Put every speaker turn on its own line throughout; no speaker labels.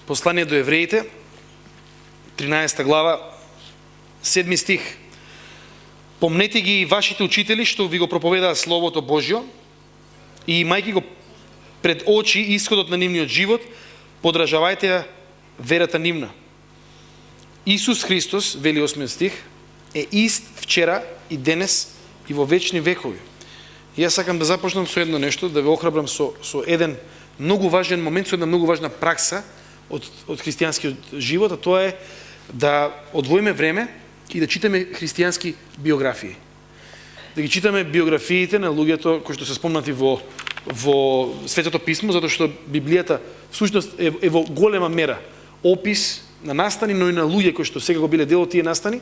Послание до евреите, 13 глава, 7 стих. Помнете ги и вашите учители, што ви го проповедаат Словото Божјо, и имајќи го пред очи исходот на нивниот живот, подражавајте ја верата нивна. Исус Христос, вели 8 стих, е ист вчера и денес и во вечни векови. И јас сакам да започнам со едно нешто, да ве охрабрам со еден многу важен момент, со една многу важна пракса од христијанскиот живот, а тоа е да одвоиме време и да читаме христијански биографии. Да ги читаме биографиите на луѓето кои што се спомнати во Светото писмо, затоа што Библијата всушност е во голема мера опис на настани, но и на луѓе кои што сега го биле дел од тие настани.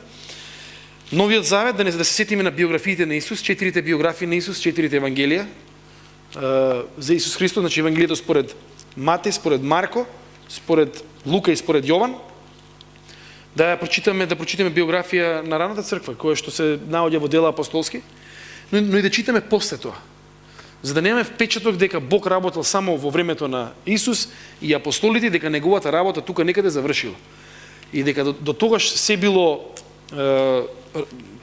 Новиот завет, да се сетиме на биографиите на Исус, 4 биографии на Исус, 4 евангелија за Исус Христос, значи евангелието според Матеј, според Марко, според Лука и според Јован. Да прочитаме биографија на раната црква, која што се наоѓа во дела апостолски, но и да читаме после тоа. За да немаме впечаток дека Бог работел само во времето на Исус и апостолите, дека неговата работа тука некаде завршила. И дека до тогаш се било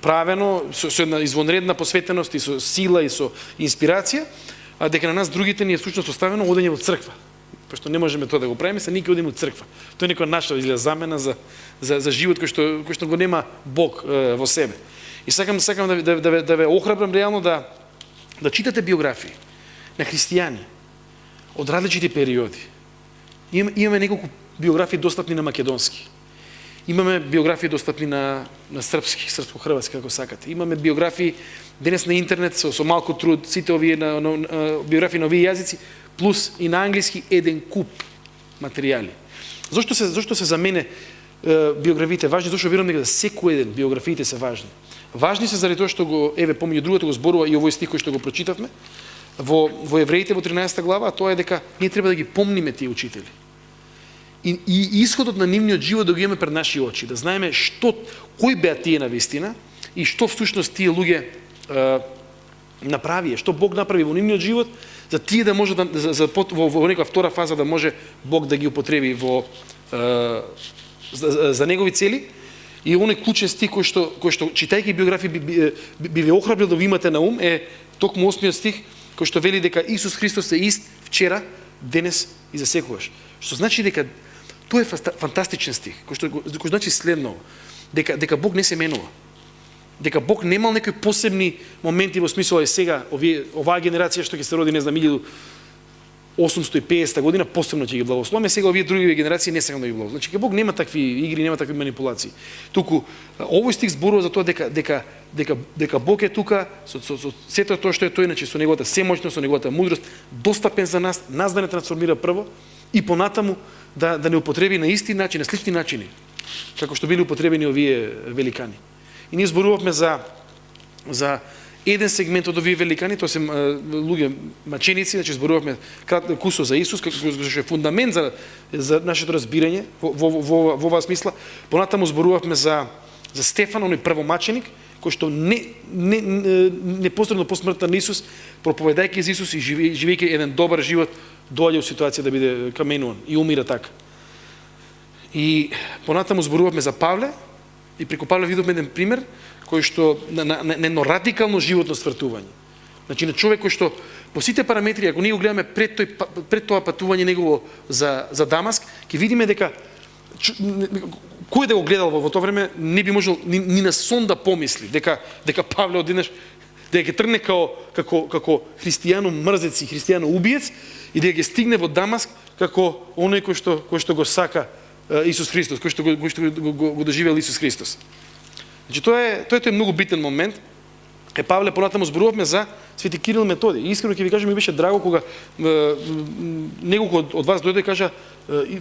правено со една извонредна посветеност и со сила и со инспирација, а дека на нас другите ни е всушност оставено одење во црква. Пошто не можеме тоа да го правиме, се никој одиме во црква. Тоа е некоја наша изгледа замена за живот кој што го нема Бог во себе. И сакам да ве охрабрам реално да читате биографии на христијани од различити периоди. Имаме неколку биографии достапни на македонски. Имаме биографии достапни на српски, српско-хрватски, како сакате. Имаме биографии денес на интернет со малку труд, сите овие биографии на овие јазици, плюс и на англиски еден куп материјали. Зошто се за мене биографиите важни? Зошто верувам дека за секој еден биографиите се важни. Важни се заради тоа што помеѓу другото го зборува и овој стих кој што го прочитавме во Евреите во 13 глава, а тоа е дека ние треба да ги помниме тие учители. И исходот на нивниот живот да го имаме пред наши очи, да знаеме кои беа тие навистина и што всушност тие луѓе направија, што Бог направи во нивниот живот, за тие да може во некоја втора фаза да може Бог да ги употреби за негови цели. И оној клучен стих кој што читајќи биографии би ве охрабрил да го имате на ум е токму 8 стих кој што вели дека Исус Христос е ист вчера, денес и за секогаш. Што значи дека тоа е фантастичен стих, кој значи следно, дека Бог не се менува. Дека Бог немал некои посебни моменти во смисла сега оваа генерација што ќе се роди, не знам, 1850 година, посебно ќе ги благословиме, сега овие други генерации не сакам да ги благословиме. Значи Бог нема такви игри, нема такви манипулации. Туку овој стих зборува за тоа дека Бог е тука со сето тоа што е тој, иначе со неговата семоќност, со неговата мудрост, достапен за нас да не трансформира прво и понатаму да не употреби на исти начин, на слични начини, како што били употребени овие великани. И ние зборувавме за еден сегмент од овие великани, тоа се луѓе маченици, значи зборувавме кусо за Исус, како што е фундамент за нашето разбирање во оваа смисла. Понатаму зборувавме за Стефан, оној првомаченик, кој што непосредно по смртта на Исус, проповедајќи за Исус и живејќи еден добар живот, доаѓа во ситуација да биде каменуван и умира така. И понатаму зборувавме за Павле, и преку Павле видовме еден пример кој што на едно радикално животно свртување. Значи на човек кој што по сите параметри, ако ние го гледаме пред тоа патување негово за Дамаск, ќе видиме дека кој да го гледал во тоа време не би можел ни на сон да помисли дека Павле одеднаш дека ќе тргне како христијано мрзец и христијано убиец и дека ќе стигне во Дамаск како оној кој што го сака Исус Христос, кој што го доживел Исус Христос. Значи тоа е многу битен момент. Павле понатаму зборувавме за Свети Кирил Методи. И искрено ќе ви кажам, ми беше драго кога неколку од вас дојде и кажа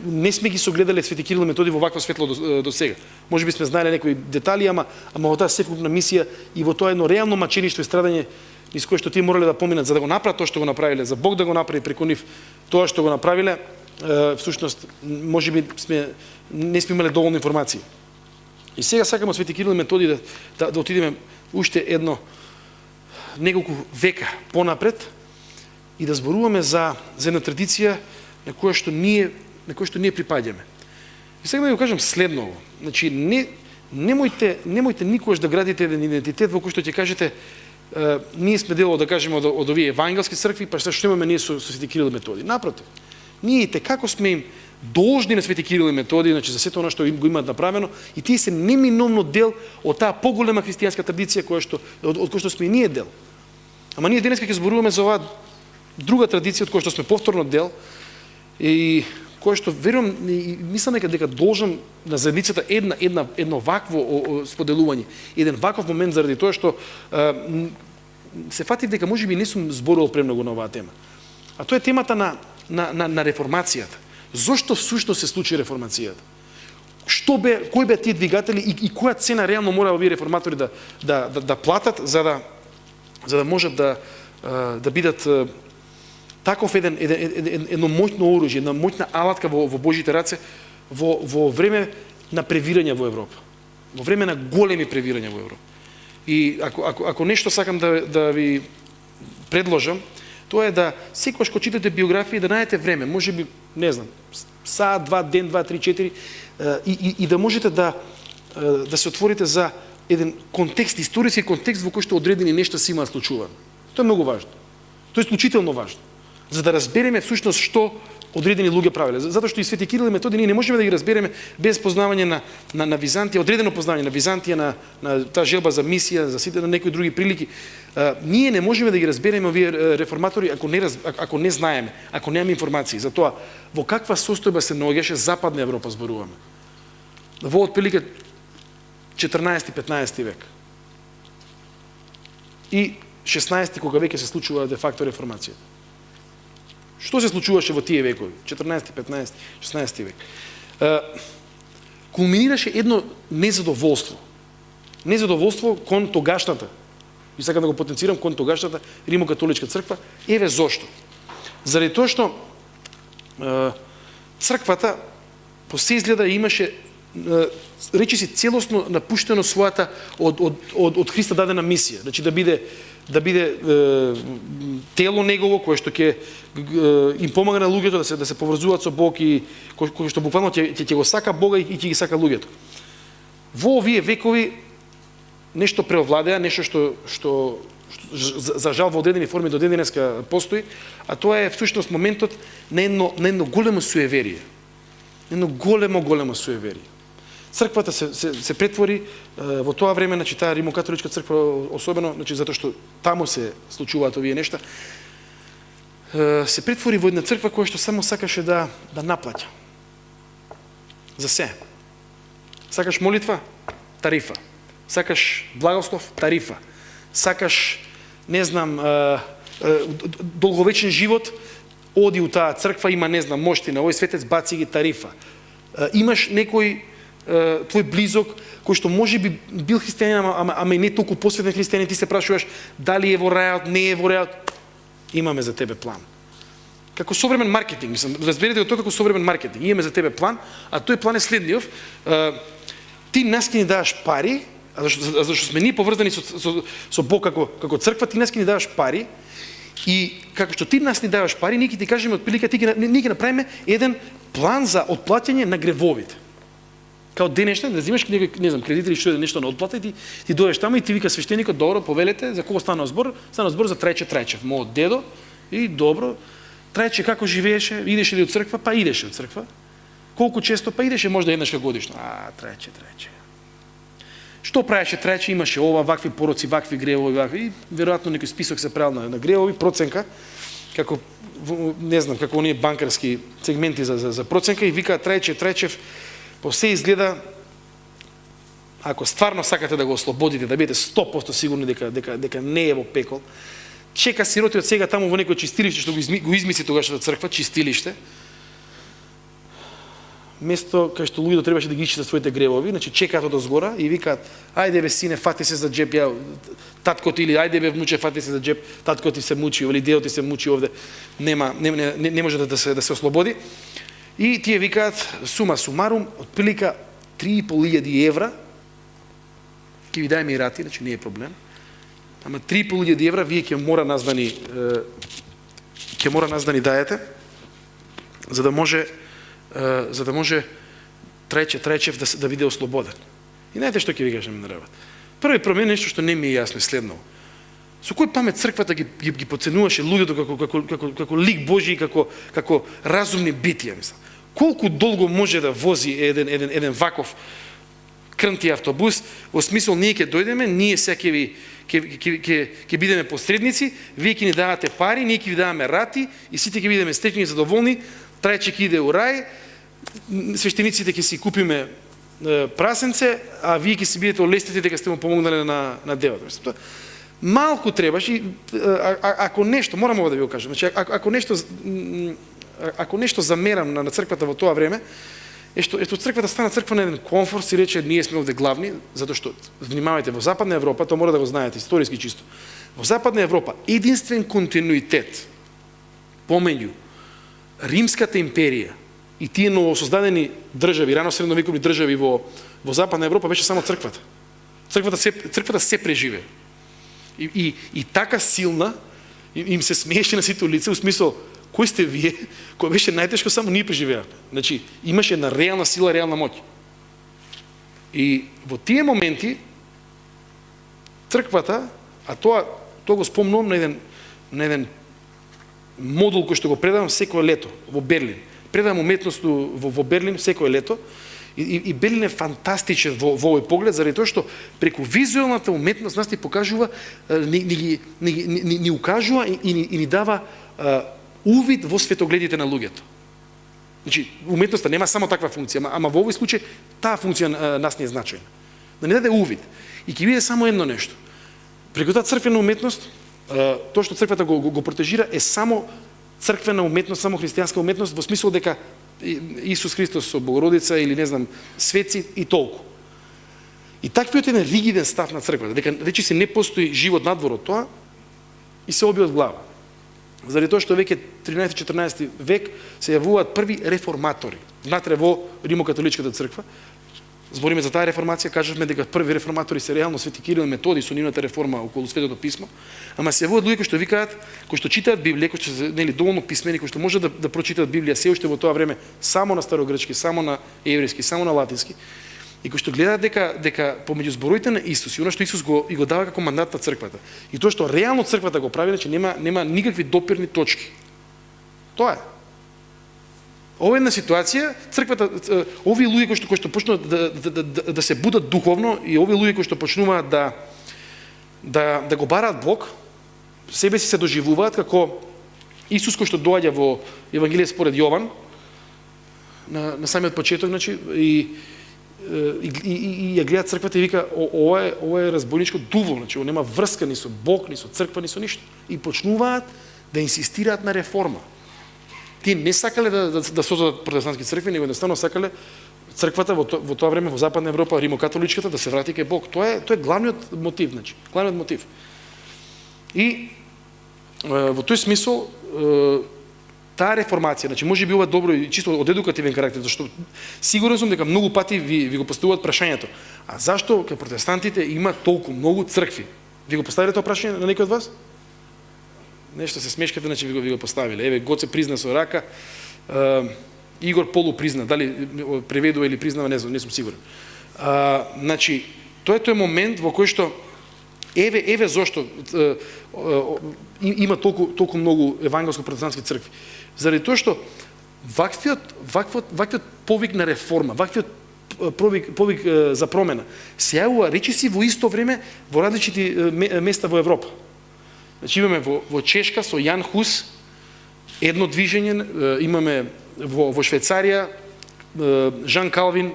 не сме ги согледале Свети Кирил Методи во вакво светло до сега. Може би сме знаеле некои детали, ама во таа севкупна мисија и во тоа едно реално мачеништво и страдање низ кое што тие морале да поминат за да го направат тоа што го направиле, за Бог да го направи преку нив тоа што го направиле, всушност може би не сме имале доволно информации. И сега сакаме Свети Кирил и Методи да отидеме уште неколку века понапред и да зборуваме за една традиција на која што ние на кој што ние припаѓаме. И сега да го кажам следново. Значи, немојте никогаш да градите еден идентитет во кој што ќе кажете ние сме дел, да кажеме, од овие евангелски цркви, па што имаме ние со Свети Кирил и Методий. Напротив, ние и како сме им должни на Свети Кирил и Методий, значи за сето она што го имаат направено, и тие се неминовно дел од таа поголема христијанска традиција од која што сме и ние дел. Ама ние денеска ќе зборуваме за оваа друга традиција од која што сме повторно дел и која што верувам и мислам дека должам на заедницата едно вакво споделување, еден ваков момент заради тоа што се фатив дека можеби не сум зборувал премногу на оваа тема. А тоа е темата на реформацијата. Зошто всушност се случи реформацијата? Кои беа тие двигатели и која цена реално мора овие реформатори да платат за да можат да бидат таков едно моќно оружје, една моќна алатка во Божите раце во време на превирање во Европа. Во време на големи превирања во Европа. И ако нешто сакам да ви предложам, тоа е да секогаш кога читате биографии да најдете време, можеби, не знам, саат, два, ден, 2, 3, 4 и да можете да се отворите за еден контекст, историски контекст во кој што одредени нешта се имаат случувано. Тоа е многу важно. Тоа е исклучително важно. За да разбереме всушност што одредени луѓе правеле. Затоа што и Свети Кирил и Методий ние не можеме да ги разбереме без познавање на Византија, одредено познавање на Византија, на таа желба за мисија, за сите на некои други прилики. Ние не можеме да ги разбереме овие реформатори ако не знаеме, ако немаме информации за тоа во каква состојба се наоѓаше Западна Европа, зборуваме. Во отприлика 14-15 век. И 16 кога веќе се случува де факто реформацијата. Што се случуваше во тие векови? 14, 15, 16 век. Кулминираше едно незадоволство. Незадоволство кон тогашната, и сакам да го потенцирам, кон тогашната Римо-католичка црква. Еве зошто. Заради тоа што црквата по се изгледа имаше речиси целосно напуштено својата од Христа дадена мисија. Значи да биде тело негово кое што ќе им помага на луѓето да се поврзуваат со Бог и кој што буквално ќе го сака Бога и ќе ги сака луѓето. Во овие векови нешто преовладеа, нешто што за жал во одредени форми до ден денеска постои, а тоа е всушност моментот на едно големо суеверие. Едно големо суеверие. Црквата се претвори во тоа време, значи таа Римо-католичка црква особено, значи затоа што таму се случуваат овие нешта, се претвори во една црква која што само сакаше да наплаќа. За се. Сакаш молитва? Тарифа. Сакаш благослов? Тарифа. Сакаш, не знам, долговечен живот? Оди у таа црква, има, не знам, моштина, овој светец баци ги, тарифа. Имаш некој твој близок кој што можеби бил христијанин, ама и не толку посветен христијанин, ти се прашуваш дали е во рајот, не е во рајот, имаме за тебе план. Како современ маркетинг, мислам, разберете тоа како современ маркетинг. Имаме за тебе план, а тој план е следниот. Ти нас ќе ни даваш пари, зашто сме ние поврзани со Бог како црква, ти нас ќе ни даваш пари и како што ти нас ни даваш пари, ние ќе ти кажеме отприлика, ние ќе направиме еден план за отплаќање на гревовите. Као денешна, да взимаш не знам, кредит или што е нешто на отплата и ти дојдеш таму и ти вика свештеникот, добро, повелете, за кого станува збор? Станува збор за Трајчев, мојот дедо, и добро, Трајче како живееше, идеше ли од црква? Па идеше од црква. Колку често? Па идеше можда еднаш годишно. Трајче. Што правеше Трајче? Имаше вакви пороци, вакви гревови, и веројатно некој список се правил на гревови, проценка, како не знам, како оние банкарски сегменти за проценка и вика Трајчев, по се изгледа, ако стварно сакате да го ослободите, да бидете 100% сигурни дека не е во пекол, чека сироти од сега таму во некој чистилиште што го измисли тогашната црква, чистилиште, место кај што луѓето требаше да ги исчистат своите гревови, значи чекаат од озгора и викаат: ајде бе сине, фати се за џеп, таткот, или ајде бе внуче, фати се за џеп, таткот ти се мучи, или дедот ти се мучи овде, не може да се ослободи. И тие викаат, сума сумарум, отприлика 3.500 евра, ќе ви дајме и рати, значи не е проблем, ама 3.500 евра вие ќе мора нас да ни дајете, за да може за да може Трајчев да биде ослободен. И знаете што ќе ви кажем на работа. Први промен нешто што не ми е јасно и следно. Со кој памет црквата ги подценуваше луѓето како лик Божи, како разумни битија, мислам. Колку долго може да вози еден ваков крнти автобус, во смисол ние ќе дојдеме, ние сега ќе бидеме посредници, вие ќе ни давате пари, ние ќе ви даваме рати и сите ќе бидеме среќни и задоволни, Трајче ќе иде у рај, свештениците ќе си купиме прасенце, а вие ќе си бидете олестити дека сте му помогнале на девата. Малку требаш и ако нешто, морам ова да ви го кажам, значи ако нешто замерам на црквата во тоа време, ето црквата стана црква на еден комфорт, си рече ние сме овде главни, затоа што внимавајте, во Западна Европа, тоа мора да го знаете историски чисто. Во Западна Европа единствен континуитет помеѓу Римската империја и тие новосоздадени држави, рано средновековни држави во Западна Европа беше само црквата. Црквата се преживе. И така силна, им се смееше на сите лица, у смисол, кој сте вие, кој беше најтешко, само ние преживеавме. Значи, имаше една реална сила, реална моќ. И во тие моменти, црквата, а тоа го спомнувам на еден модул кој што го предавам секое лето во Берлин. Предавам уметност во Берлин секое лето, и Берлин е фантастичен во овој поглед, заради тоа што преку визуелната уметност нас ни покажува, ни укажува и ни дава увид во светогледите на луѓето. Значи, уметноста нема само таква функција, ама во овој случај таа функција нас не е значајна. Да ни даде увид. И ќе биде само едно нешто. Преку таа црквена уметност, тоа што црквата го протежира е само црквена уметност, само христијанска уметност, во смисол дека Исус Христос со Богородица или не знам, светци и толку. И таквиот еден ригиден став на црквата, дека речи се не постои живот надвор од тоа, и се оби од глава. Заради тоа што веќе 13-14 век се јавуваат први реформатори внатре во Римокатоличката црква. Збориме за таа реформација, кажавме дека први реформатори се реално Свети Кирил и Методи со нивната реформа околу Светото писмо, ама се јавуваат луѓе кои што викаат, кои што читаат Библија, кои што се доволно писмени, кои што може да прочитаат Библија се уште во тоа време само на старогрчки, само на еврејски, само на латински, и кои што гледаат дека помеѓу збороите на Исус и она што Исус го дава како мандат на црквата, и тоа што реално црквата го прави, значи нема никакви допирни точки. Тоа е. Ова е една ситуација, црквата, овие луѓе кои што почнуваат да се будат духовно и овие луѓе кои што почнуваат да го бараат Бог, себе си се доживуваат како Исус кој што доаѓа во Евангелие според Јован на самиот почеток, значи, и ја гледа црквата и вика ова е разбойничко дуво, значи нема врска ни со Бог, ни со црква, ни со ништо. И почнуваат да инсистираат на реформа. Тие не сакале да создадат протестантски цркви, него едноставно сакале црквата во тоа време во Западна Европа, римокатоличката, да се врати кај Бог. Тоа е главниот мотив, значи, главниот мотив. И во тој смисол таа реформација, значи можеби ова добро и чисто од едукативен карактер, зашто сигурен сум дека многу пати ви го поставуваат прашањето: а зашто кај протестантите има толку многу цркви? Ви го поставиле тоа прашање на некој од вас? Нешто се смешкате, значи ви го поставиле. Еве, Гоце призна со рака, Игор полу призна, дали преведува или признава, не знам, не сум сигурен. Значи, тоа е тој момент во кој што еве зошто има толку многу евангелско-протестантски цркви. Заради тоа што ваквиот повик на реформа, ваквиот повик за промена се јавува речиси во исто време во различити места во Европа. Значи имаме во Чешка со Јан Хус едно движење, имаме во Швајцарија Жан Калвин,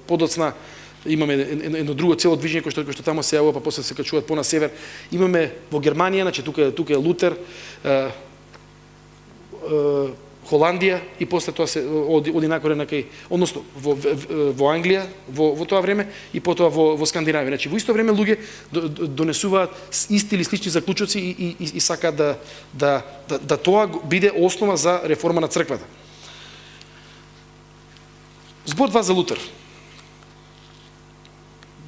подоцна имаме едно друго цело движење кој што тамо се јавува, па после се качуваат по на север. Имаме во Германија, значи тука е Лутер, Холандија, и после тоа се оди накоре кај, односно во Англија во тоа време и потоа во Скандинавија. Значи во исто време луѓе донесуваат исти или слични заклучоци и сакаат да тоа биде основа за реформа на црквата. Збор 2 за Лутер.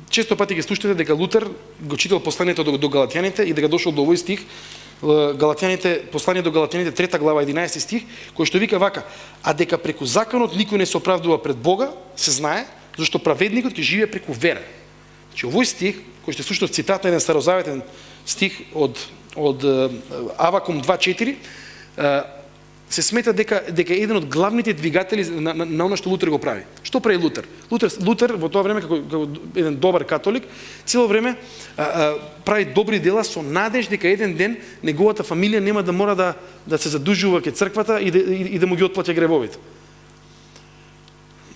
Често пати ги слушате дека Лутер го читал посланието до галатјаните и дека дошол до овој стих Галатјаните, послание до Галатјаните 3 глава 11 стих, кој што вика вака: а дека преку законот никој не се оправдува пред Бога, се знае, зашто праведникот ќе живее преку вера. Значи овој стих, кој што слушнав цитат на еден старозаветен стих од Авакум 2:4, се смета дека е еден од главните двигатели на она што Лутер го прави. Што прави Лутер? Лутер во тоа време како еден добар католик, цело време прави добри дела со надеж дека еден ден неговата фамилија нема да мора да се задужува ке црквата и да му ги отплаќа гревовите.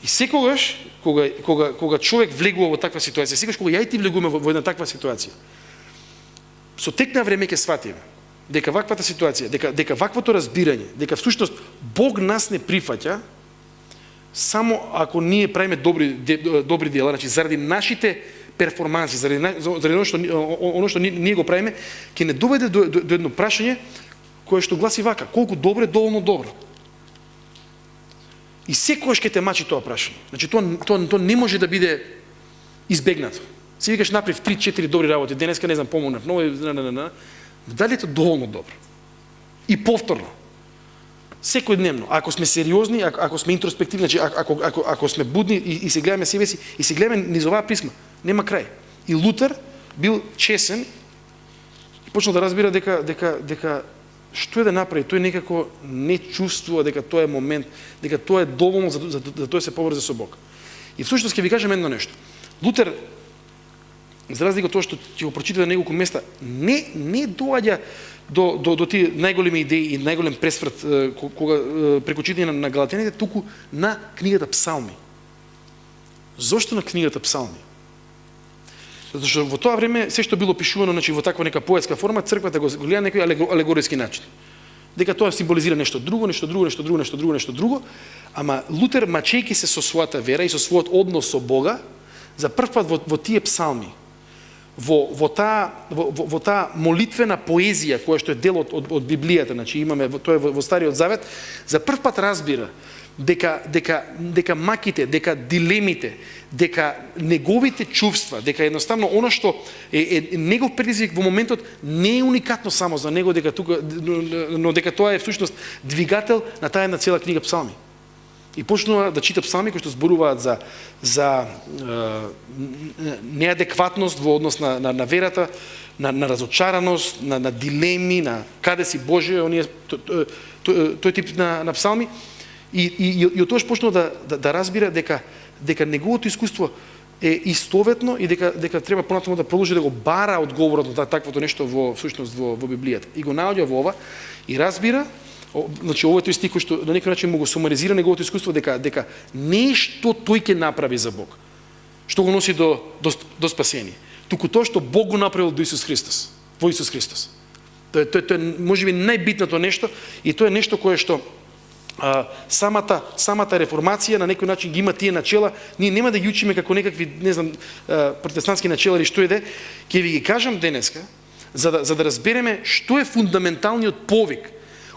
И секогаш кога човек влегува во таква ситуација, секогаш кога ја и ти влегуваме во една таква ситуација, со тек на време ќе сватиме дека ваквата ситуација, дека ваквото разбирање, дека всушност Бог нас не прифаќа само ако ние правиме добри дела, значи заради нашите перформанси, заради оно што ние го правиме, ќе не доведе до едно прашање кое што гласи вака: колку добро е доволно добро? И секогаш ќе те мачи тоа прашање. Значи тоа не може да биде избегнато. Си викаш направив 3-4 добри работи, денеска не знам помогнав, дали е тоа доволно добро? И повторно, секојдневно, ако сме сериозни, ако сме интроспективни, значи ако сме будни и се гледаме себе си и се гледаме низ оваа призма, нема крај. И Лутер бил чесен и почнал да разбира дека што е да направи, тој некако не чувствува дека тоа е момент, дека тоа е доволно за тој се поврзе со Бог. И всушност ќе ви кажам едно нешто. Лутер, за разлика од тоа што ќе го прочитаме на неколку места, не доаѓа до тие најголеми идеи и најголем пресврт кога преку читање на Галатјаните, туку на книгата Псалми. Зошто на книгата Псалми? Затоа што во тоа време се што било пишувано, значи во таква нека поетска форма, црквата го гледа на некој алегориски начин. Дека тоа символизира нешто друго, ама Лутер, мачејки се со својата вера и со својот однос со Бога, за прв пат во тие псалми, во таа молитвена поезија која што е дел од Библијата, значи имаме тоа во Стариот Завет, за прв пат разбира дека маките, дека дилемите, дека неговите чувства, дека едноставно она што е негов предизвик во моментот не е уникатно само за него, но дека тоа е всушност двигател на таа една цела книга Псалми. И почнува да чита псалми кои што зборуваат за неадекватност во однос на верата, на разочараност, на дилеми, на каде си Боже, тој тип на псалми. И од тоа почнува да разбира дека неговото искуство е истоветно и дека треба понатаму да продолжи да го бара одговорот на таквото нешто во Библијата. И го наоѓа во ова и разбира, значи овој тој стих кој што на некој начин му го сумаризира неговото искуство, дека не е што тој ќе направи за Бог, што го носи до спасение, туку тоа што Бог го направил во Исус Христос. Тоа е можеби најбитното нешто и тоа е нешто кое што самата реформација на некој начин ги има тие начела. Ние нема да ги учиме како некакви, не знам, протестантски начела или што е де, ќе ви ги кажам денеска за да разбереме што е фундаменталниот повик.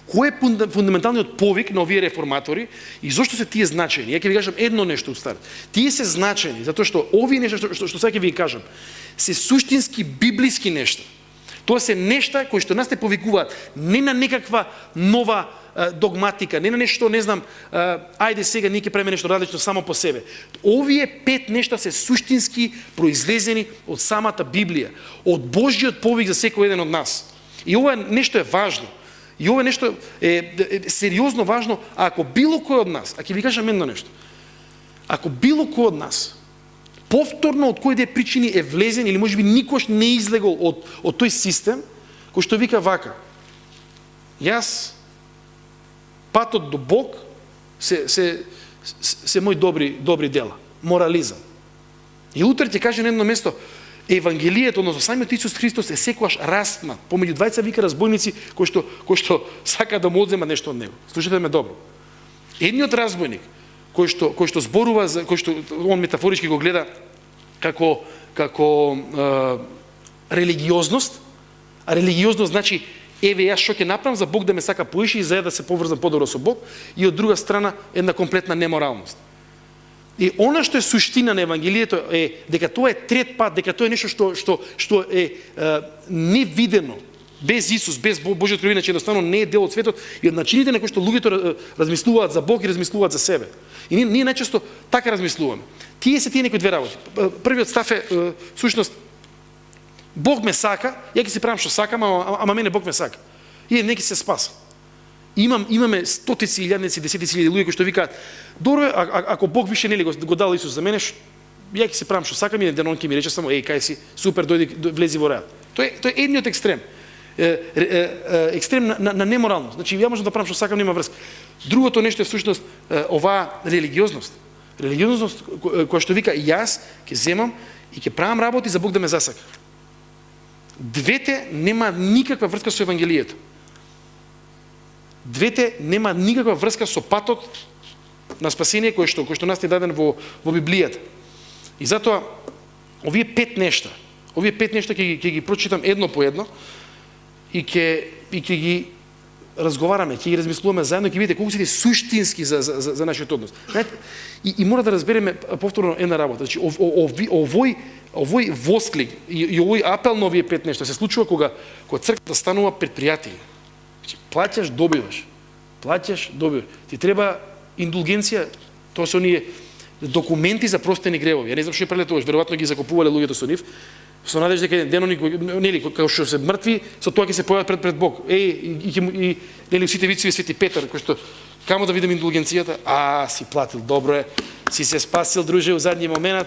Кој е фундаменталниот повик на овие реформатори и зошто се тие значајни? Ја ќе ви кажам едно нешто устарно. Тие се значајни затоа што овие нешта што сега ќе ви кажам се суштински библиски нешта. Тоа се нешта кои што нас те повикуваат не на некаква нова догматика, не на нешто, не знам, ајде сега ние ќе правиме нешто различно само по себе. Овие 5 нешта се суштински произлезени од самата Библија, од Божјиот повик за секој еден од нас. И ова нешто е важно. И ова нешто е сериозно важно, ако било кој од нас, а ќе ви кажам едно нешто, ако било кој од нас повторно од кој да причини е влезен или можеби никош не излегол од тој систем, кој што вика вака: јас патот до Бог се мои добри дела, морализам. И Лутер ќе каже на едно место: Евангелието, односно самиот Исус Христос е секогаш распнат помеѓу двајца вика разбойници кои што сака да му одземат нешто од него. Слушате ме добро. Едниот разбойник кој што зборува за, кој што он метафорички го гледа како религиозност, а религиозност значи еве јас што ќе направам за Бог да ме сака поише и за да се поврзам подобро со Бог, и од друга страна една комплетна неморалност. И она што е суштина на Евангелието е дека тоа е трет пат, дека тоа е нешто што е невидено без Исус, без Божјата откровение, че едноставно не е дел од светот и од начините на кои што луѓето размислуваат за Бог и размислуваат за себе. И ние најчесто така размислуваме. Тие се тие некои две работи. Првиот став е всушност Бог ме сака, ја ќе си правам што сакам, ама мене Бог ме сака. И неки се спаса. Имаме стотици, илјадници, десетици илјади луѓе кои што викаат: "Добро, ако Бог више нели го дал Исус за мене, ја ќе си правам што сакам и еден он ќе ми рече само: "Еј, кај си, супер, дојди, влези во ред." Тоа е едниот екстрем. Екстрем на неморалност. Значи, ја можам да правам што сакам, нема врска. Другото нешто е всушност оваа религиозност. Религиозност која што вика: "Јас ќе земам и ќе правам работи за Бог да ме засака." Двете нема никаква врска со Евангелието. Двете нема никаква врска со патот на спасение кој што нас е даден во Библијата. И затоа овие пет нешта ќе ги прочитам едно по едно и ќе ги разговараме, ќе ги размислуваме заедно, ќе видите колку се суштински за нашиот однос. И мора да разбереме повторно една работа. Значи овој восклик и овој апел на овие пет нешта се случува кога црквата станува предпријатие. Значи плаќаш, добиваш. Плаќаш, добиваш. Ти треба индулгенција, тоа се оние документи за простени гревови. Ја не знам што ја прелетуваш, веројатно ги закупувале луѓето со нив, со надежда дека ден они нели кога што се мртви, со тоа ќе се појават пред Бог. И нели сите вицеви Свети Петар кој што камо да видам индулгенцијата, си платил, добро е, си се спасил, друже, у задни момент.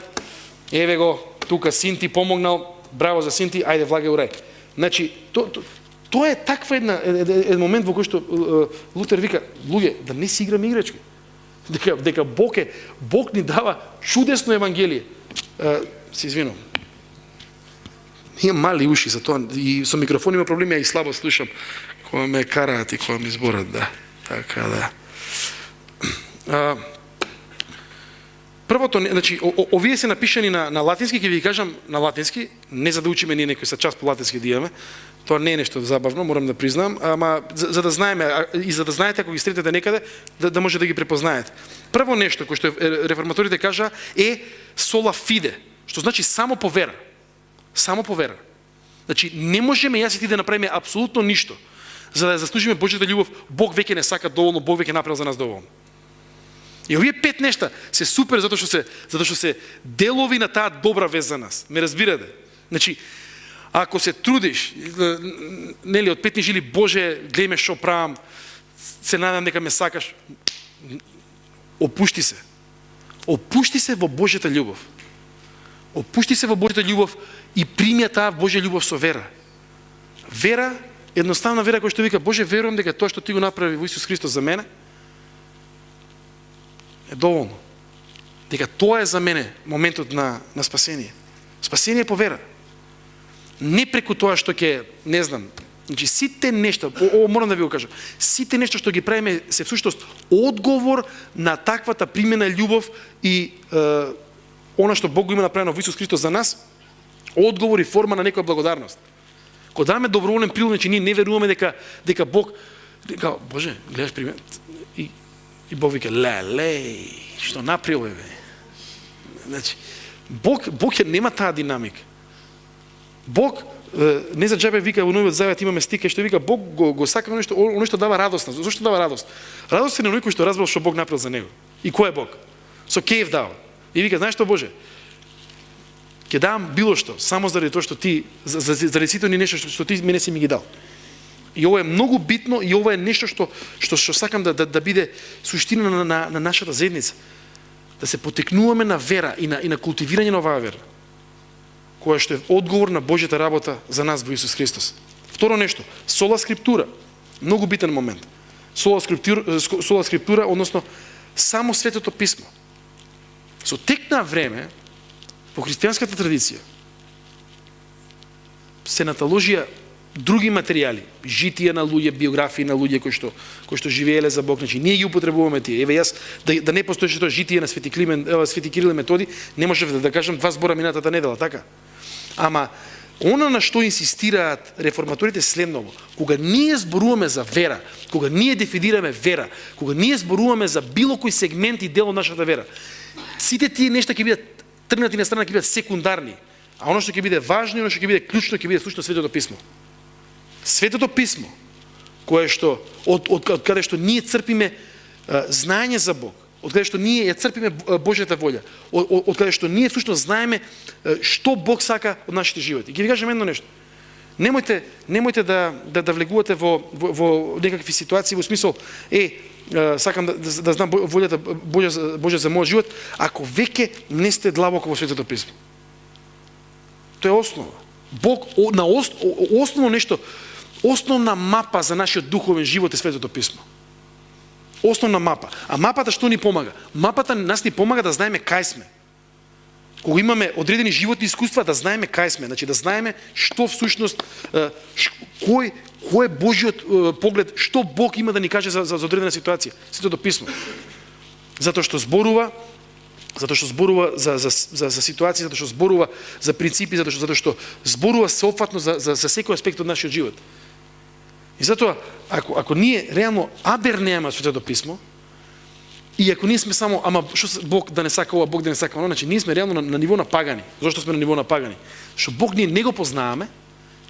Еве го, тука син ти помогнал, браво за син ти, ајде влагај у рај. Значи, тоа е таква еден момент во кој што Лутер вика: "Луѓе, да не си играме играчки. Дека Бог ни дава чудесно евангелие." Се извинувам. Имам мали уши за тоа и со микрофон има проблеми, а и слабо слушам кога ме караат и кога ми зборат, да. Така да. Првото, значи, овие се напишани на латински, ќе ви кажам на латински, не за да учиме ние некој са час по латински да имаме. Тоа не е нешто забавно, морам да признам, ама за да знаеме и за да знаете ако ги сретете некаде, да може да ги препознаете. Прво нешто кој што реформаторите кажа е sola fide, што значи само по вера. Само по вера. Значи не можеме јас и ти да направиме апсолутно ништо за да заслужиме Божјата љубов. Бог веќе не сака доволно, Бог веќе направил за нас доволно. И овие пет нешта се супер затоа што се делови на таа добра вест за нас. Ме разбирате? Значи, ако се трудиш, нели од петни жили: "Боже, гледај ме што правам, се надам дека ме сакаш", опушти се. Опушти се во Божјата љубов. Опушти се во Божјата љубов и прими таа Божја љубов со вера. Вера, едноставна вера која што вика: "Боже, верувам дека тоа што ти го направи во Исус Христос за мене е доволно. Дека тоа е за мене моментот на спасение." Спасение по вера. Не преку тоа што ќе, не знам, значи сите нешта, морам да ви го кажам, сите нешта што ги правиме се всушност одговор на таквата примена љубов и она што Бог го има направено во Исус Христос за нас, одговор и форма на некоја благодарност. Кога даваме доброволен прилог, значи ние не веруваме дека Бог, дека: "Боже, гледаш пример." И Бог вика: "Леле, што направил бе?" Значи, Бог нема таа динамика. Бог не за џабе вика во Новиот Завет, имаме стик што вика: "Бог го сака оно што дава радост." Зошто дава радост? Радост е на оној кој што разбрал што Бог направил за него. И кој е Бог? Со кејф дава. И вика: "Знаеш што, Боже? Ќе давам било што, само заради тоа што ти, заради сите они нешто што ти мене си ми ги дал." И ова е многу битно и ова е нешто што сакам да биде суштина на нашата заедница. Да се потекнуваме на вера и на култивирање на оваа вера, која што е одговор на Божјата работа за нас во Исус Христос. Второ нешто, сола скриптура. Многу битен момент. Сола скриптура, односно само Светото писмо. Со тек на време, во христијанската традиција, се наталожија други материјали, житија на луѓе, биографии на луѓе кои што живееле за Бог. Значи ние ги употребуваме тие. Еве јас да не постоеше тоа житие на Свети Кирил и Методи, не можев да кажам 2 збора минатата недела, така? Ама она на што инсистираат реформаторите следново: кога ние зборуваме за вера, кога ние дефинираме вера, кога ние зборуваме за било кој сегмент и дел од нашата вера, сите тие нешта ќе бидат тргнати на страна, ќе бидат секундарни, а оно што ќе биде важно, оно што ќе биде клучно, ќе биде слушно Светото писмо. Светото писмо, кое што од каде што ние црпиме знаење за Бог, од каде што ние ја црпиме Божјата волја, од каде што ние всушност знаеме што Бог сака од нашите животи. Ги ви кажам едно нешто. Немојте да влегувате во некакви ситуации во смисол сакам да знам волјата Божја за мојот живот, ако веќе не сте длабоко во Светото писмо. Тоа е основа. Бог на основно нешто, основна мапа за нашиот духовен живот е Светото писмо. Основна мапа. А мапата што ни помага? Мапата нас ни помага да знаеме кај сме. Кога имаме одредени животни искуства, да знаеме кај сме, значи да знаеме што всушност кој е Божјиот поглед, што Бог има да ни каже за одредена ситуација. Светото писмо. Затоа што зборува за ситуации, затоа што зборува за принципи, затоа што зборува сеопфатно за секој аспект од нашиот живот. И затоа, ако ние реално абернеаме Светото писмо, и ако ние сме само, ама што Бог да не сака ова, Бог да не сака оно, значи ние сме реално на ниво на пагани. Зошто сме на ниво на пагани? Што Бог ние не го познаваме,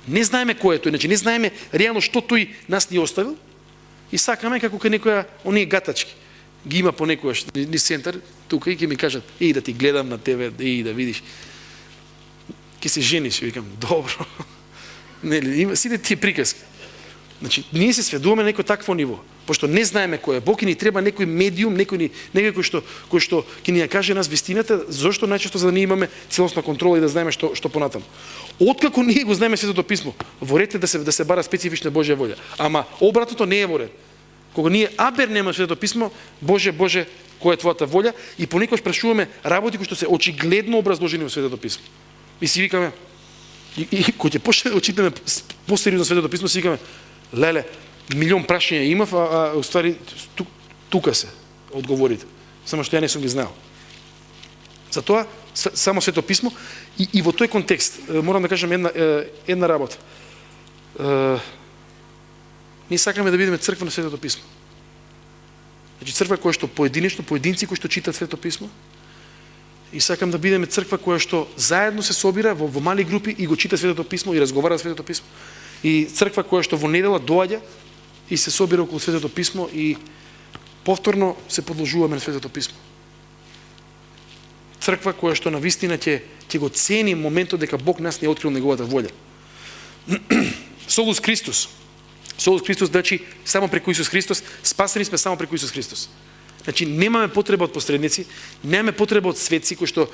не знаеме кој е тој, значи не знаеме реално што тој нас ни оставил и сакаме како кај некоја оние гатачки. Ги има понекогаш ни центар тука и ќе ми кажат: "Еј да ти гледам на тебе, еј да видиш." Ќе се жениш, викам: "Добро." Нели, има сите тие приказки. Значи, ние се сведуваме на некој такво ниво, пошто не знаеме кој е Бог и ни треба некој медиум, некој кој што ќе ни ја каже нас вистината, зошто најчесто за да ние имаме целосна контрола и да знаеме што понатаму. Откако ние го знаеме Светото писмо, во ред е да се бара специфична Божја волја. Ама обратното не е во ред. Кога ние абернеме Светото писмо, Боже, која е твојата волја, и понекогаш прашуваме работи кои што се очигледно образложени во Светото писмо. И си викаме, и кога ќе почнеме да очитаме посериозно Светото писмо, си викаме: "Леле, милион прашања имав, а уствари тука се одговорите. Само што ја не сум ги знал." Затоа само Свето писмо и во тој контекст морам да кажам една работа. Ние сакаме да бидеме црква на Светото писмо. Значи црква која што поединци кои што читаат Свето писмо, и сакам да бидеме црква која што заедно се собира во мали групи и го чита Светото писмо и разговара за Светото писмо. И црква која што во недела доаѓа и се собира околу Светото писмо и повторно се подложуваме на Светото писмо. Црква која што на вистина ќе го цени моментот дека Бог нас не е открил неговата волја. Солус Христос, значи само преку Исус Христос, спасени сме само преку Исус Христос. Значи немаме потреба од посредници, немаме потреба од светци кои што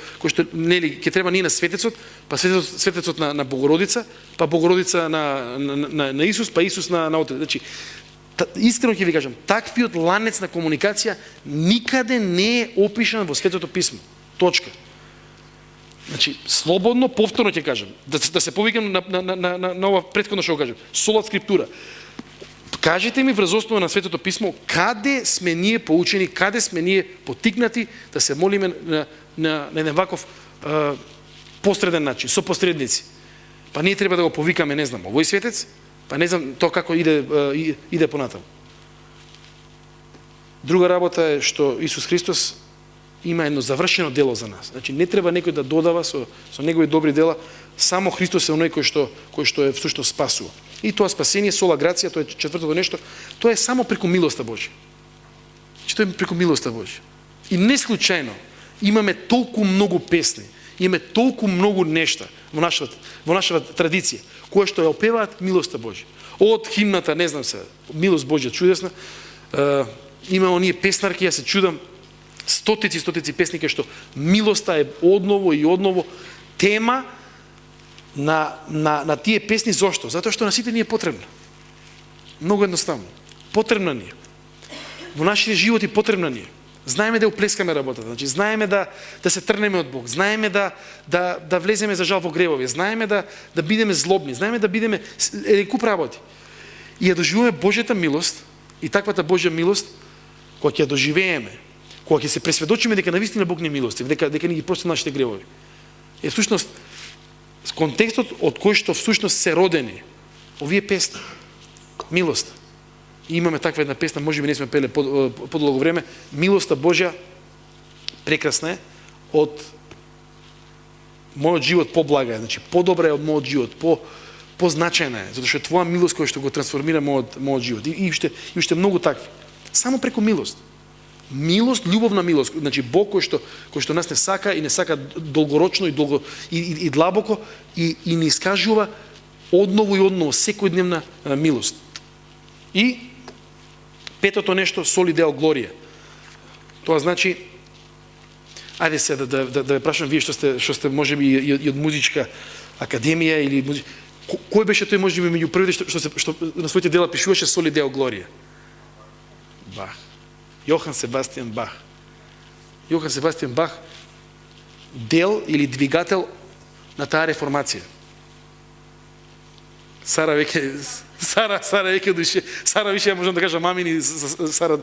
нели ќе треба ние на светецот, па светецот на Богородица, па Богородица на Исус, па Исус на Отец. Значи искрено ќе ви кажам, таквиот ланец на комуникација никаде не е опишан во Светото писмо. Точка. Значи слободно повторно ќе кажам, да се повикам на ова претходно што го кажам. Сола скриптура. Кажете ми врз основа на Светото писмо каде сме ние поучени, каде сме ние потикнати да се молиме на еден ваков посреден начин, со посредници. Па ние треба да го повикаме, не знам, овој светец, па не знам тоа како иде понатаму. Друга работа е што Исус Христос има едно завршено дело за нас. Значи не треба некој да додава со негови добри дела, само Христос е оној кој што е всушност спасува. И тоа спасение, сола грација, тоа е четвртото нешто, тоа е само преку милоста Божја. Значи тоа е преку милоста Божја. И не случајно имаме толку многу песни, имаме толку многу нешта во нашата традиција, која што ја опеваат милоста Божја. Од химната, не знам се, милост Божја чудесна, има оние песнарки, јас се чудам, стотици песни кај што милоста е одново и одново тема на тие песни. Зошто? Затоа што на сите ни е потребна. Многу едноставно. Потребна ни е. Во нашите животи потребна ни е. Знаеме да уплескаме работата, значи знаеме да се трнеме од Бог, знаеме да влеземе за жал во гревови, знаеме да бидеме злобни, знаеме да бидеме еден куп работи. И ја доживуваме Божјата милост, и таквата Божја милост, кога ќе ја доживееме, кога ќе се пресведочиме дека навистина Бог не милостив, дека ни ги прости нашите гревови. Е всушност контекстот од кој што всушност се родени овие песни. Милост. И имаме таква една песна, можеби не сме пеле подолго време, милоста Божја прекрасна е, од мојот живот поблага е, значи подобра е од мојот живот, позначајна е, затоа што твоја милост која што го трансформира мојот живот. И уште многу такви. Само преку милост. Милост, љубовна милост. Значи Бог кој што нас не сака и не сака долгорочно и длабоко и ни искажува одново и одново секојдневна милост. И петото нешто, соли део глорија. Тоа значи, ајде се да ве прашам вие што сте можеби и од музичка академија или кој беше тој можеби меѓу првите што на своите дела пишуваше соли део глорија? Бах. Јохан Себастијан Бах. Јохан Себастијан Бах дел или двигател на таа реформација. Сара веќе душе. Сара више ја можам да кажам мамини Сара,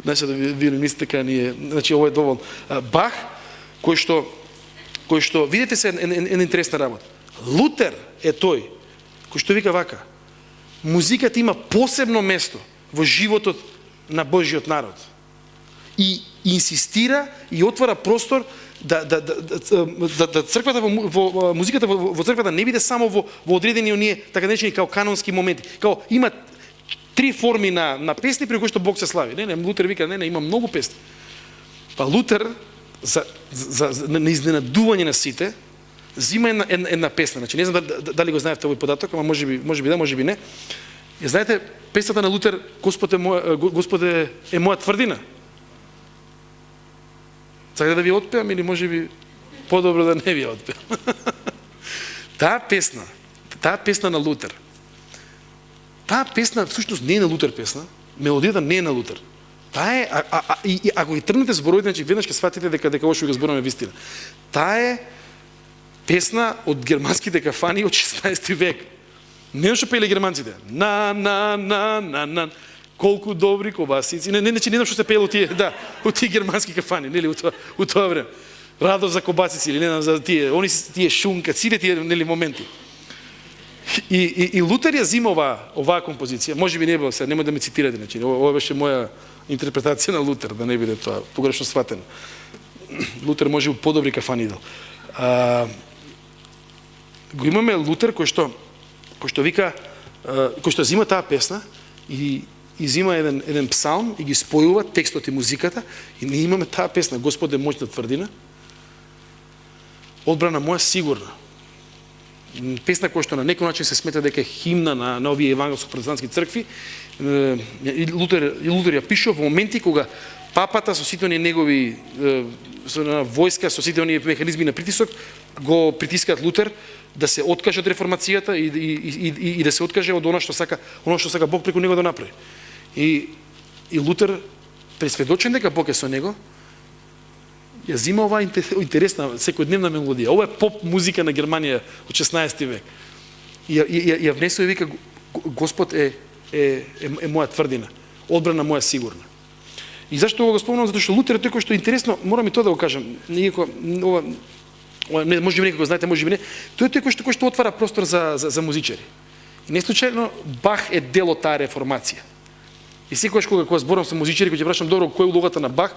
значи да ви мислите дека ние, значи ово е доволно. Бах кој што видите се една интересна работа. Лутер е тој кој што вика вака: музиката има посебно место во животот на Божиот народ. И инсистира и отвара простор да црквата во музиката во црквата не биде само во одредени оние така наречени као канонски моменти. Као има три форми на песни при кои што Бог се слави. Не, Лутер вика не, има многу песни. Па Лутер за на изненадување на сите зима една песна. Значи не знам дали го знаевте овој податок, ама можеби да, можеби не. Ја знаете песната на Лутер Господ е моја тврдина. Сакате да ви отпеам или можеби подобро да не ви отпеам? Таа песна на Лутер. Таа песна всушност не е на Лутер песна, мелодијата не е на Лутер. Таа е ако ги тргнете зборовите, значи веднаш ќе сватите дека ова што го зборуваме вистина. Таа е песна од германските кафани од 16 век. Не што пееле германците. На колку добри кобасици. Не, значи не знам што се пеело од тие германски кафани, нели у тоа време. Радост за кобасици или не знам за тие шунка, сите тие нели моменти. И Лутер ја зима оваа композиција. Можеби не било, нема да ме цитирате, значи ова беше моја интерпретација на Лутер, да не биде тоа погрешно сватено. Лутер може у подобри кафани идел. Го имаме Лутер кој што вика, кој што зима таа песна и зима еден псалм и ги спојува текстот и музиката и ние имаме таа песна Господ е мојна тврдина, одбрана моја сигурна. Песна која што на некој начин се смета дека е химна на овие евангелско-протестантски цркви. Лутер ја пишува во моменти кога папата со сите оние негови војска, со сите оние механизми на притисок го притискаат Лутер да се откаже од реформацијата и да се откаже од оно што сака Бог преку него да направи. И Лутер, пресведочен дека Бог е со него, ја зима оваа интересна секојдневна мелодија. Ова е поп музика на Германија од 16 век. И ја внесува и вика Господ е моја тврдина, одбрана моја сигурна. И зашто го спомнам? Затоа што Лутер е тој кој што е интересно, морам и тоа да го кажам. Не, можеби некој го знаете, можеби не. Тој е тој кој што отвара простор за музичари. И не случајно Бах е дел од таа реформација. И секогаш кога зборам со музичари, кој ќе прашам добро која е улогата на Бах,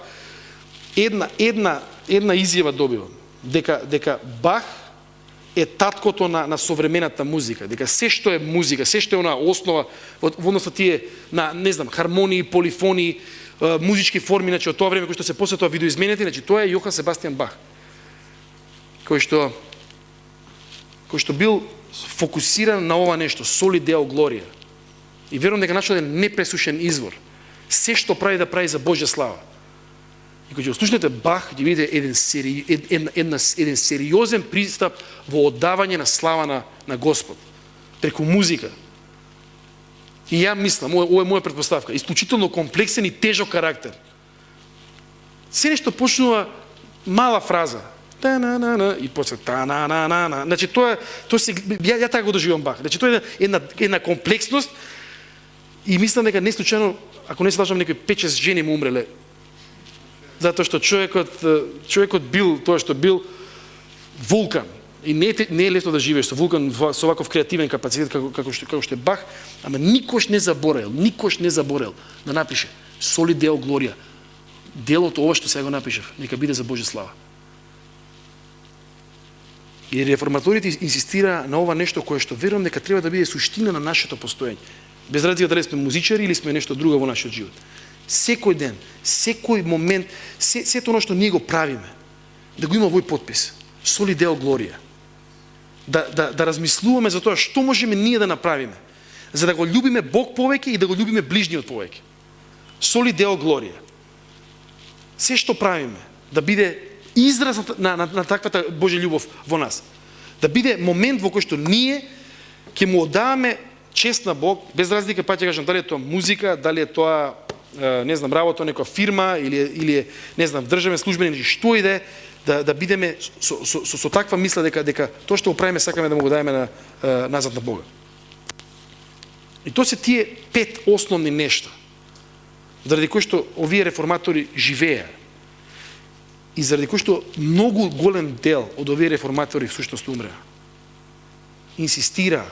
една изјава добивам дека Бах е таткото на современата музика, дека се што е музика, се што е она основа во однос на тие на не знам хармонии, полифонии, музички форми, значи од тоа време кој што се посветува видоизменети, значи тоа е Јохан Себастијан Бах. Кој што бил фокусиран на ова нешто, соли део глорија. И верувам дека нашол еден непресушен извор. Се што прави да прави за Божја слава. И кога ќе слушнете Бах, ќе видите еден сериозен пристап во оддавање на слава на Господ преку музика. И ја мислам, ова е моја претпоставка, исклучително комплексен и тежок карактер. Се нешто почнува мала фраза, и после та-на-на-на-на. Значи тоа се ја така го доживам Бах. Значи тоа е една комплексност и мислам дека не случајно, ако не се лажам, некои 5-6 жени му умреле. Затоа што човекот бил тоа што бил вулкан. И не е лесно да живееш со вулкан со ваков креативен капацитет како што е Бах, ама никош не заборел да напише соли део глорија. Делото ова што сега го напишев, нека биде за Божја слава. И реформаторите инсистира на ова нешто кое што верувам дека треба да биде суштина на нашето постоење. Без разлика дали сме музичари или сме нешто друго во нашиот живот. Секој ден, секој момент, сето оно што ние го правиме, да го има овој подпис. Соли Део Глорија. Да размислуваме за тоа што можеме ние да направиме, за да го љубиме Бог повеќе и да го љубиме ближниот повеќе. Соли Део Глорија. Се што правиме, да биде израз на таквата Божја љубов во нас. Да биде момент во кој што ние ќе му оддаваме чест на Бог, без разлика, па ќе кажам, дали е тоа музика, дали е тоа, не знам, работа некоја фирма, или не знам, државен службен, или што и да бидеме со таква мисла дека тоа што го правиме сакаме да му го даеме назад на Бога. И тоа се тие 5 основни нешта, заради кои што овие реформатори живеа. И заради кој што многу голем дел од овие реформатори всушност умреа. Инсистираа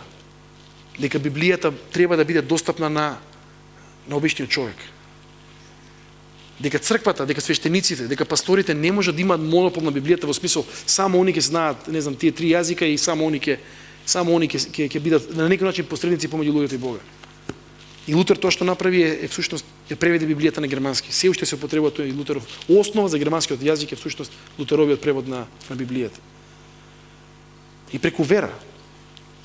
дека Библијата треба да биде достапна на обичниот човек. Дека црквата, дека свештениците, дека пасторите не може да имаат монопол на Библијата во смисол само они ќе знаат, не знам, тие 3 јазика и само они ќе бидат на некој начин посредници помеѓу луѓето и Бога. И Лутер тоа што направи е всушност ја преведе Библијата на германски. Се уште се употребува тој Лутеров. Основа за германскиот јазик е всушност Лутеровиот превод на Библијата. И преку вера.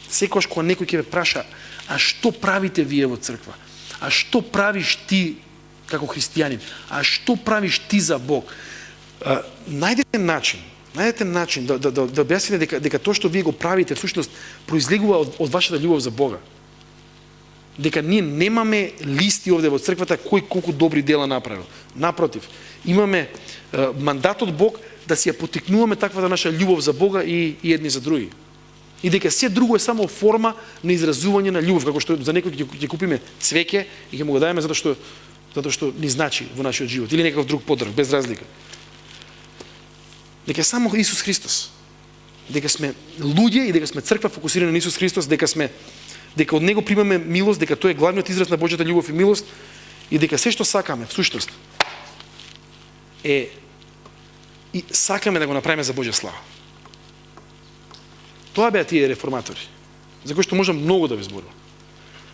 Секогаш кога некој ќе ве праша, а што правите вие во црква? А што правиш ти како христијанин? А што правиш ти за Бог? Најдете начин да објасните дека тоа што вие го правите всушност произлегува од вашата љубов за Бога. Дека ние немаме листи овде во црквата кој колку добри дела направил. Напротив, имаме мандат од Бог да си ја потикнуваме таквата наша љубов за Бога и едни за други. И дека се друго е само форма на изразување на љубов, како што за некој ќе купиме цвеќе и ќе му го даеме затоа што ни значи во нашиот живот или некаков друг подарок, без разлика. Дека само Исус Христос, дека сме луѓе и дека сме црква фокусирана на Исус Христос, дека од него примаме милост, дека тој е главниот израз на Божјата љубов и милост и дека се што сакаме всушност и сакаме да го направиме за Божја слава. Тоа беа тие реформатори, за кои што можам многу да ве зборувам.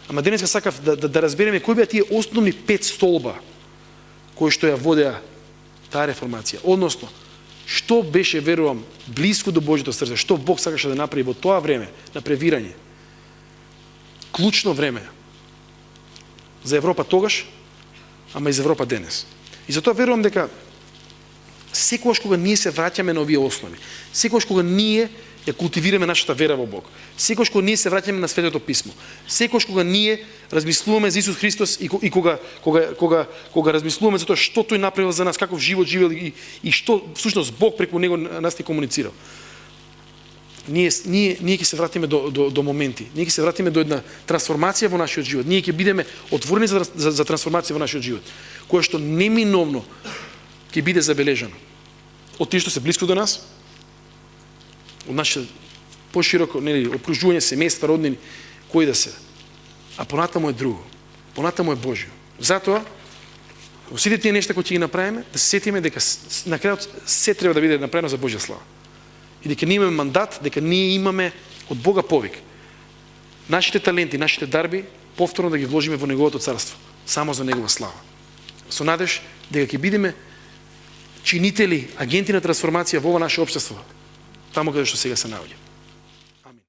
Ама денеска сакав да разбереме кои беа тие основни 5 столба кои што ја водеа таа реформација. Односно, што беше, верувам, блиско до Божјото срце, што Бог сакаше да направи во тоа време на превирање. Клучно време за Европа тогаш, ама и за Европа денес. И затоа верувам дека секогаш кога ние се враќаме на овие основи, секогаш кога ние ја култивираме нашата вера во Бог, секогаш кога ние се враќаме на Светото Писмо, секогаш кога ние размислуваме за Исус Христос и кога размислуваме за тоа што тој направил за нас, каков живот живел и што всушност Бог преку него нас ни комуницирал. Ние ќе се вратиме до моменти, ние ќе се вратиме до една трансформација во нашиот живот, ние ќе бидеме отворени за трансформација во нашиот живот, која што неминовно ќе биде забележано од тие што се блиско до нас, од наше пошироко окружување, семејства, роднини, кои да се. А понатаму е друго. Понатаму е Божјо. Затоа, во сите тие нешта кои ќе ги направиме, да се сетиме дека на крајот се треба да биде направено за Божја слава. И дека ние имаме мандат, дека ние имаме од Бога повик. Нашите таленти, нашите дарби, повторно да ги вложиме во Неговото царство, само за Негова слава. Со надеж дека ќе бидеме чинители, агенти на трансформација во ова наше општество, таму каде што сега се наоѓа.